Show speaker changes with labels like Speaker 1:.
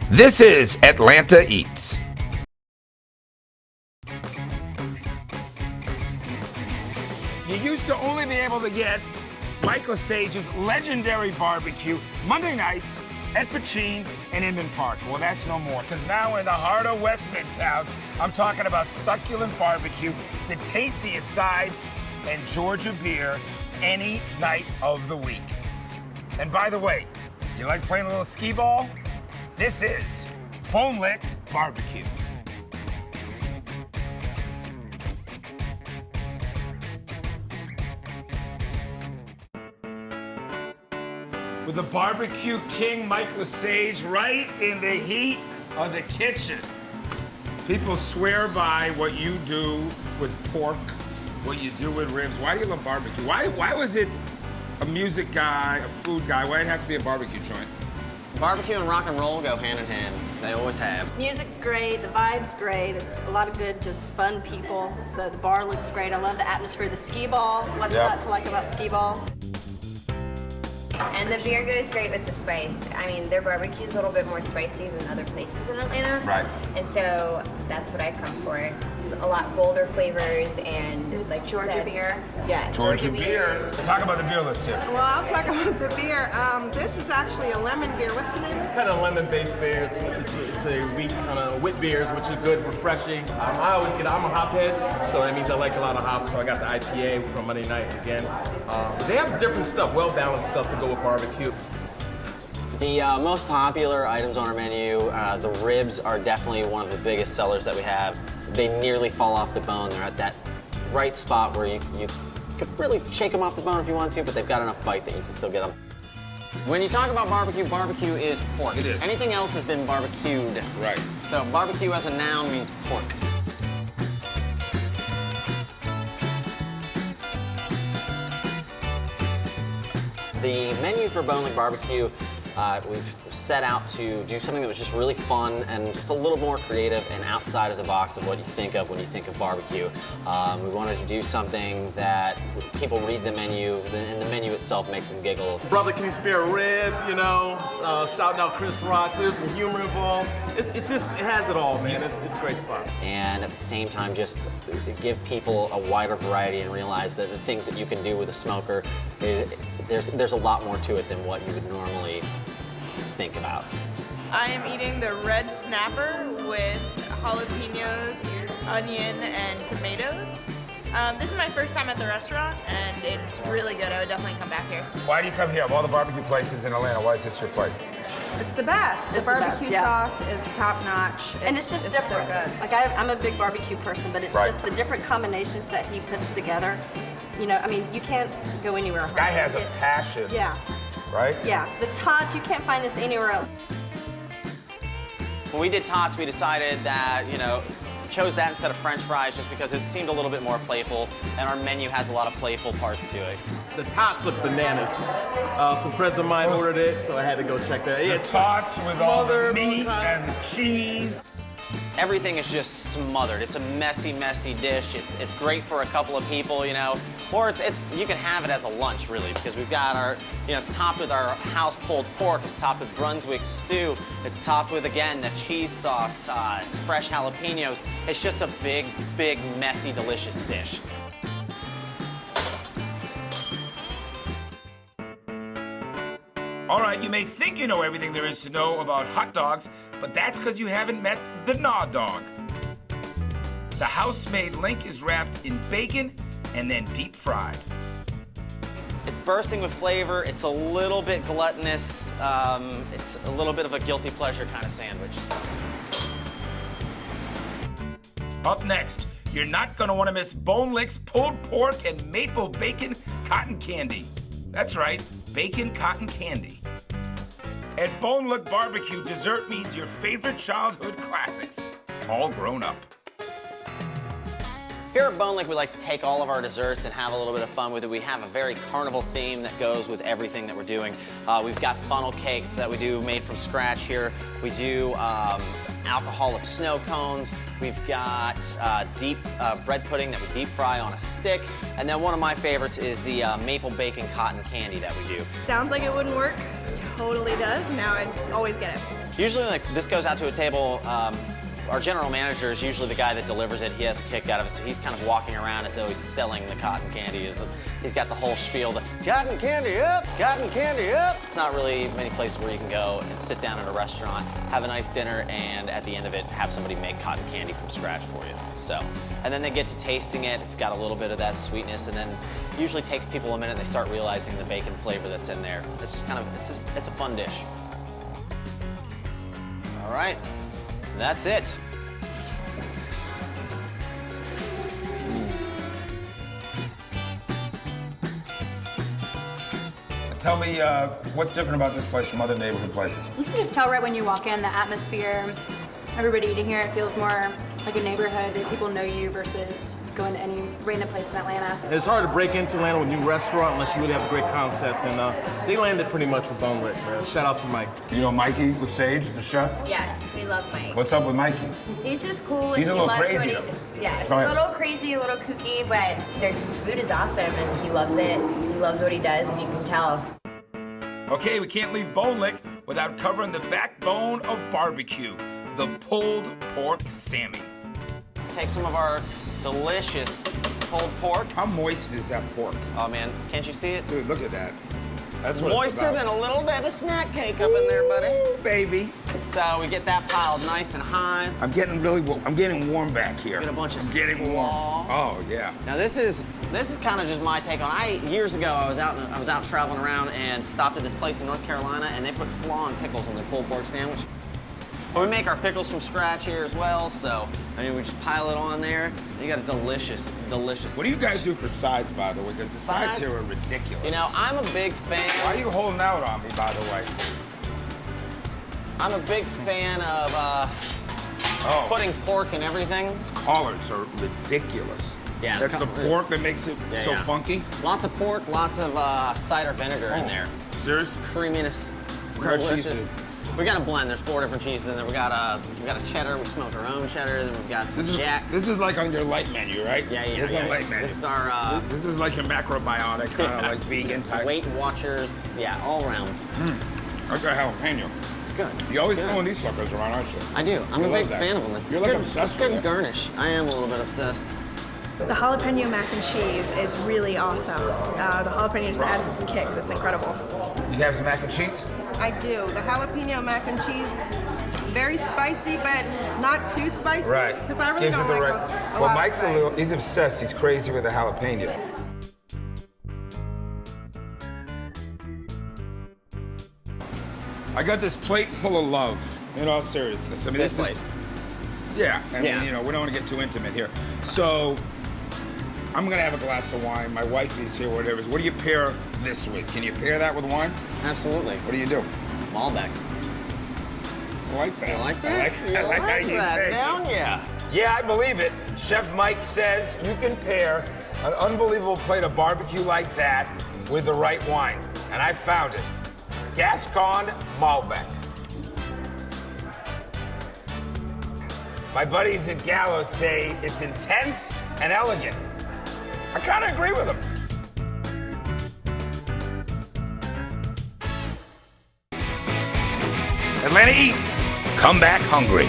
Speaker 1: This is Atlanta Eats. You used to only be able to get Mike LaSage's legendary barbecue Monday nights at Pachin and Inman Park. Well, that's no more, because now we're in the heart of West Midtown. I'm talking about succulent barbecue, the tastiest sides, and Georgia beer any night of the week. And by the way, you like playing a little skee ball? This is Bone Lick BBQ. With the barbecue king, Mike LaSage, right in the heat of the kitchen. People swear by what you do with pork, what you do with ribs. Why do you love barbecue? Why was it a music guy, a food guy? Why did it have to be a barbecue joint?
Speaker 2: Barbecue and rock and roll go hand in hand. They always have.
Speaker 3: Music's great, the vibe's great, a lot of good, just fun people. So the bar looks great. I love the atmosphere, the skee ball. What's not to like about skee ball?
Speaker 4: And the beer goes great with the spice. I mean, their barbecue's a little bit more spicy than other places in Atlanta.
Speaker 1: Right.
Speaker 4: And so that's what I come for. It's a lot bolder flavors and
Speaker 3: It's
Speaker 4: like
Speaker 3: Georgia beer.
Speaker 4: Yeah,
Speaker 1: Georgia beer. Talk about the beer list here.
Speaker 5: Well, I'll talk about the beer. This is actually a lemon beer. What's the name of
Speaker 6: It's
Speaker 5: it?
Speaker 6: kind of lemon-based beer. It's a wheat kind of wit beers, which is good, refreshing. I'm a hophead, so that means I like a lot of hops. So I got the IPA from Monday night again. They have different stuff, well-balanced stuff to go with barbecue.
Speaker 2: The most popular items on our menu, the ribs are definitely one of the biggest sellers that we have. They nearly fall off the bone. They're at that right spot where you could really shake them off the bone if you want to, but they've got enough bite that you can still get them. When you talk about barbecue, barbecue is pork.
Speaker 1: It is.
Speaker 2: Anything else has been barbecued.
Speaker 1: Right.
Speaker 2: So barbecue as a noun means pork. The menu for Bone Lick BBQ, we've set out to do something that was just really fun and just a little more creative and outside of the box of what you think of when you think of barbecue. We wanted to do something that people read the menu, and the menu itself makes them giggle.
Speaker 6: Brother, can you spare a rib? You know, shouting out Chris Rock. There's some humor involved. It has it all, man. It's a great spot.
Speaker 2: And at the same time, just give people a wider variety and realize that the things that you can do with a smoker, there's a lot more to it than what you would normally think about.
Speaker 7: I am eating the red snapper with jalapenos, onion, and tomatoes. This is my first time at the restaurant, and it's really good. I would definitely come back here.
Speaker 1: Why do you come here? Of all the barbecue places in Atlanta, why is this your place?
Speaker 5: It's the best. The barbecue sauce is top notch.
Speaker 3: And it's just different.
Speaker 5: So good.
Speaker 3: Like I'm a big barbecue person, but it's just the different combinations that he puts together. You know, I mean, you can't go anywhere.
Speaker 1: Guy has a passion.
Speaker 3: Yeah.
Speaker 1: Right?
Speaker 3: Yeah. The Tots, you can't find this anywhere else.
Speaker 2: When we did Tots, we decided that, chose that instead of French fries just because it seemed a little bit more playful, and our menu has a lot of playful parts to it.
Speaker 6: The Tots look bananas. Some friends of mine ordered it, so I had to go check that.
Speaker 1: The Tots with all the meat and the cheese.
Speaker 2: Everything is just smothered. It's a messy, messy dish. It's great for a couple of people, or you can have it as a lunch, really, because we've got our, it's topped with our house pulled pork. It's topped with Brunswick stew. It's topped with, again, the cheese sauce. It's fresh jalapenos. It's just a big, big, messy, delicious dish.
Speaker 1: All right, you may think you know everything there is to know about hot dogs, but that's because you haven't met the Gnaw Dog. The house-made link is wrapped in bacon and then deep fried.
Speaker 2: It's bursting with flavor. It's a little bit gluttonous. It's a little bit of a guilty pleasure kind of sandwich.
Speaker 1: Up next, you're not going to want to miss Bone Lick's pulled pork and maple bacon cotton candy. That's right, bacon cotton candy. At Bone Lick BBQ, dessert means your favorite childhood classics, all grown up.
Speaker 2: Here at Bone Lick, we like to take all of our desserts and have a little bit of fun with it. We have a very carnival theme that goes with everything that we're doing. We've got funnel cakes that we do made from scratch here. We do alcoholic snow cones. We've got deep bread pudding that we deep fry on a stick. And then one of my favorites is the maple bacon cotton candy that we do.
Speaker 7: Sounds like it wouldn't work. Totally does. Now I always get it.
Speaker 2: Usually, like, this goes out to a table. Our general manager is usually the guy that delivers it. He has a kick out of it, so he's kind of walking around as though he's selling the cotton candy. He's got the whole spiel, the cotton candy up, cotton candy up. It's not really many places where you can go and sit down at a restaurant, have a nice dinner, and at the end of it, have somebody make cotton candy from scratch for you. So, and then they get to tasting it. It's got a little bit of that sweetness, and then it usually takes people a minute and they start realizing the bacon flavor that's in there. It's just kind of, it's a fun dish. All right. That's it.
Speaker 1: Tell me what's different about this place from other neighborhood places?
Speaker 8: You can just tell right when you walk in, the atmosphere, everybody eating here, it feels more like a neighborhood that people know you versus going to any random place in Atlanta.
Speaker 6: It's hard to break into Atlanta with a new restaurant unless you really have a great concept, and they landed pretty much with Bone Lick. Shout out to Mike.
Speaker 1: You know Mikey LaSage, the chef?
Speaker 4: Yes, we love Mike.
Speaker 1: What's up with Mikey?
Speaker 4: He's just cool.
Speaker 1: He's
Speaker 4: and
Speaker 1: a little
Speaker 4: he loves
Speaker 1: crazy,
Speaker 4: what he-
Speaker 1: though.
Speaker 4: Yeah, he's
Speaker 1: Go
Speaker 4: a
Speaker 1: ahead.
Speaker 4: little crazy, a little kooky, but his food is awesome and he loves it. He loves what he does, and you can tell.
Speaker 1: Okay, we can't leave Bone Lick without covering the backbone of barbecue, the pulled pork Sammy.
Speaker 2: Take some of our delicious pulled pork.
Speaker 1: How moist is that pork?
Speaker 2: Oh man, can't you see it?
Speaker 1: Dude, look at that. That's what
Speaker 2: Moister
Speaker 1: it's
Speaker 2: than
Speaker 1: about.
Speaker 2: a little bit of snack cake up in there, buddy.
Speaker 1: Ooh, baby.
Speaker 2: So we get that piled nice and high.
Speaker 1: I'm getting warm back here.
Speaker 2: Get a bunch of
Speaker 1: I'm getting warm.
Speaker 2: slaw.
Speaker 1: Oh yeah.
Speaker 2: Now this is kind of just my take on it. Years ago I was out traveling around and stopped at this place in North Carolina, and they put slaw and pickles on their pulled pork sandwich. But we make our pickles from scratch here as well, so I mean we just pile it on there. And you got a delicious, delicious.
Speaker 1: What do you guys do for sides, by the way? Because the sides
Speaker 2: Sides?
Speaker 1: here are ridiculous.
Speaker 2: You know, I'm a big fan.
Speaker 1: Why are you holding out on me, by the way?
Speaker 2: I'm a big fan of putting pork in everything.
Speaker 1: Collards are ridiculous.
Speaker 2: Yeah,
Speaker 1: That's the pork that makes it so funky?
Speaker 2: Lots of pork, lots of cider vinegar in there.
Speaker 1: Serious?
Speaker 2: Creaminess.
Speaker 1: What kind of cheese
Speaker 2: delicious.
Speaker 1: is it?
Speaker 2: We got a blend. There's 4 different cheeses in there. We got a cheddar. We smoke our own cheddar. Then we've got some jack.
Speaker 1: This is like on your light menu, right?
Speaker 2: Yeah.
Speaker 1: This is on light menu.
Speaker 2: This is our
Speaker 1: This is like your macrobiotic, kind of like vegan type.
Speaker 2: Weight Watchers. Yeah, all around.
Speaker 1: I got jalapeno.
Speaker 2: It's good.
Speaker 1: You always
Speaker 2: It's good.
Speaker 1: throwing these suckers around, aren't you?
Speaker 2: I do. I'm
Speaker 1: You
Speaker 2: a
Speaker 1: love
Speaker 2: big
Speaker 1: that.
Speaker 2: fan of them. It's
Speaker 1: You're like
Speaker 2: good,
Speaker 1: obsessed
Speaker 2: it's good
Speaker 1: with it.
Speaker 2: garnish. I am a little bit obsessed.
Speaker 9: The jalapeno mac and cheese is really awesome. The jalapeno just adds some kick that's incredible.
Speaker 1: You have some mac and cheese?
Speaker 5: I do. The jalapeno mac and cheese, very spicy, but not too spicy.
Speaker 1: Right.
Speaker 5: Because I really
Speaker 1: Gives it
Speaker 5: don't
Speaker 1: the
Speaker 5: like
Speaker 1: right-
Speaker 5: a
Speaker 1: Well,
Speaker 5: lot
Speaker 1: Mike's
Speaker 5: of
Speaker 1: a
Speaker 5: spice.
Speaker 1: little, he's obsessed. He's crazy with the jalapeno. I got this plate full of love. In all seriousness. I mean,
Speaker 2: This
Speaker 1: is-
Speaker 2: plate.
Speaker 1: Yeah. I mean,
Speaker 2: Yeah.
Speaker 1: you know, we don't want to get too intimate here. So, I'm going to have a glass of wine. My wife is here, whatever. What do you pair this with? Can you pair that with wine?
Speaker 2: Absolutely.
Speaker 1: What do you do?
Speaker 2: Malbec.
Speaker 1: I like that.
Speaker 2: You like that?
Speaker 1: I like
Speaker 2: You
Speaker 1: how
Speaker 2: like
Speaker 1: you
Speaker 2: that,
Speaker 1: think.
Speaker 2: don't ya?
Speaker 1: Yeah, I believe it. Chef Mike says you can pair an unbelievable plate of barbecue like that with the right wine. And I found it. Gascon Malbec. My buddies at Gallows say it's intense and elegant. I kind of agree with them. Atlanta Eats. Come back hungry.